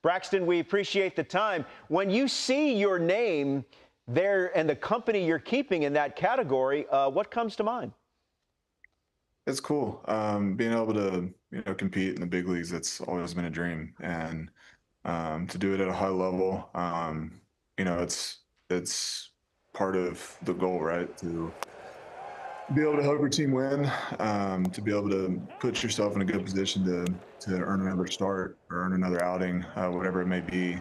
Braxton, we appreciate the time. When you see your name there and the company you're keeping in that category, what comes to mind? It's cool. Being able to, compete in the big leagues, that's always been a dream. And to do it at a high level, it's part of the goal, right? To be able to help your team win, to be able to put yourself in a good position to earn another start or earn another outing, whatever it may be.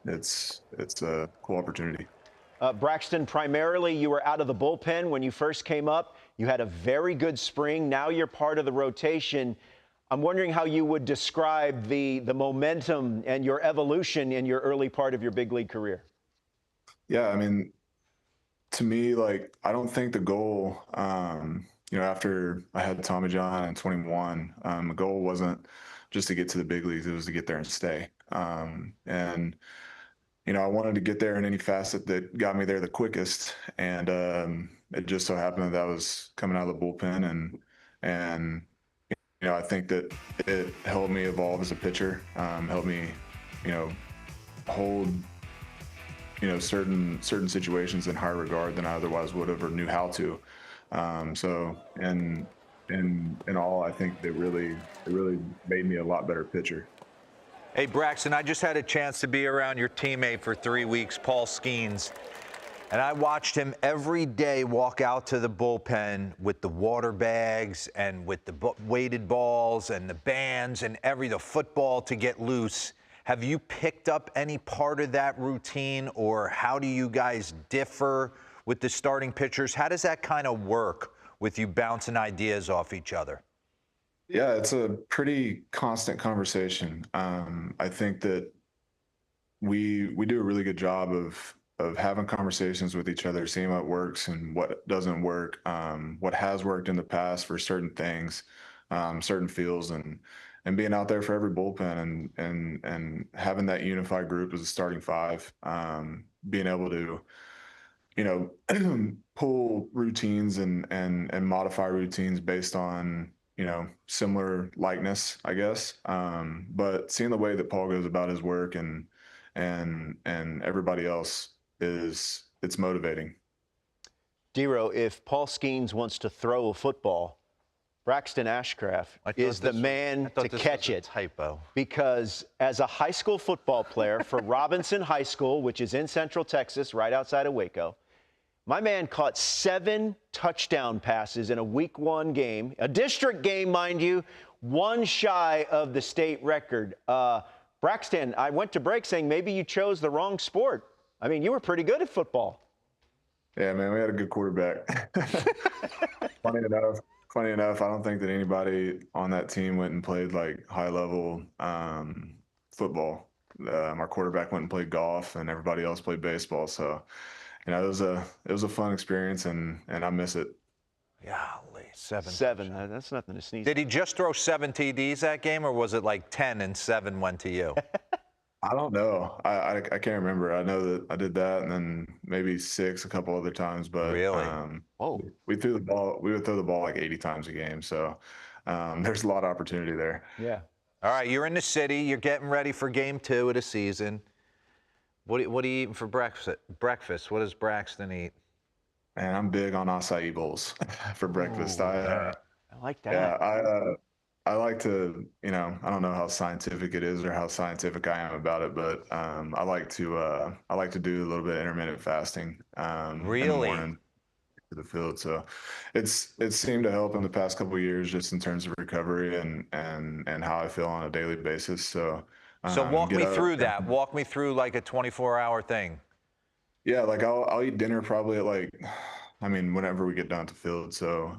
It's a cool opportunity. Braxton, primarily you were out of the bullpen when you first came up. You had a very good spring. Now you're part of the rotation. I'm wondering how you would describe the momentum and your evolution in your early part of your big league career. Yeah, I mean, to me, like, I don't think the goal, after I had Tommy John in 21, the goal wasn't just to get to the big leagues, it was to get there and stay. And I wanted to get there in any facet that got me there the quickest. And it just so happened that I was coming out of the bullpen, and I think that it helped me evolve as a pitcher, helped me, hold certain situations in higher regard than I otherwise would have or knew how to. So in all, I think it really made me a lot better pitcher. Hey, Braxton, I just had a chance to be around your teammate for 3 weeks, Paul Skeens, and I watched him every day walk out to the bullpen with the water bags and with the weighted balls and the bands and the football to get loose. Have you picked up any part of that routine, or how do you guys differ with the starting pitchers? How does that kind of work with you bouncing ideas off each other? Yeah, it's a pretty constant conversation. I think that we do a really good job of having conversations with each other, seeing what works and what doesn't work, what has worked in the past for certain things, certain fields, and being out there for every bullpen and having that unified group as a starting five, being able to, pull routines and modify routines based on, similar likeness, I guess. But seeing the way that Paul goes about his work and everybody else it's motivating. Dero, if Paul Skeens wants to throw a football, Braxton Ashcraft is the man to catch it. Typo. Because as a high school football player for Robinson High School, which is in Central Texas, right outside of Waco, my man caught 7 touchdown passes in a week 1 game, a district game, mind you, 1 shy of the state record. Braxton, I went to break saying maybe you chose the wrong sport. I mean, you were pretty good at football. Yeah, man, we had a good quarterback. Funny enough, I don't think that anybody on that team went and played like high-level football. Our quarterback went and played golf, and everybody else played baseball. So, it was a fun experience, and I miss it. Golly, 7. 7. That's nothing to sneeze Did he just throw 7 TDs that game, or was it like 10 and 7 went to you? I don't know. I can't remember. I know that I did that, and then maybe 6 a couple other times. But really, we threw the ball. We would throw the ball like 80 times a game. So there's a lot of opportunity there. Yeah. All right, you're in the city. You're getting ready for game 2 of the season. What are you eating for breakfast? What does Braxton eat? Man, I'm big on acai bowls for breakfast. Ooh, I like that. Yeah, I like to, I don't know how scientific it is or how scientific I am about it, but I like to do a little bit of intermittent fasting. Really? In the morning to the field. So it seemed to help in the past couple of years just in terms of recovery and how I feel on a daily basis. So walk me through that. Walk me through like a 24-hour thing. Yeah, like I'll eat dinner probably at whenever we get down to field. So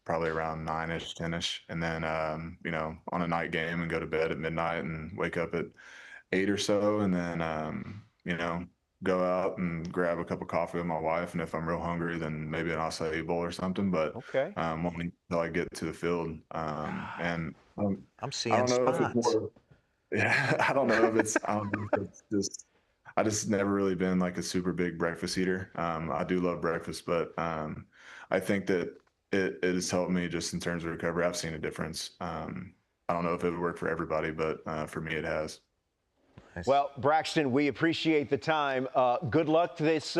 probably around 9-ish, 10-ish, and then on a night game and go to bed at midnight and wake up at 8 or so, and then go out and grab a cup of coffee with my wife, and if I'm real hungry, then maybe an acai bowl or something. But okay, won't eat until I get to the field. And I'm seeing I don't know spots. if it's more. Yeah, I don't know if it's. I don't know if it's just. I just never really been like a super big breakfast eater. I do love breakfast, but I think that it has helped me just in terms of recovery. I've seen a difference. I don't know if it would work for everybody, but for me, it has. Well, Braxton, we appreciate the time. Good luck this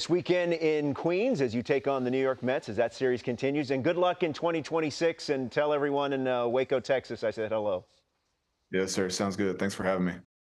weekend in Queens as you take on the New York Mets as that series continues. And good luck in 2026. And tell everyone in Waco, Texas, I said hello. Yes, sir. Sounds good. Thanks for having me.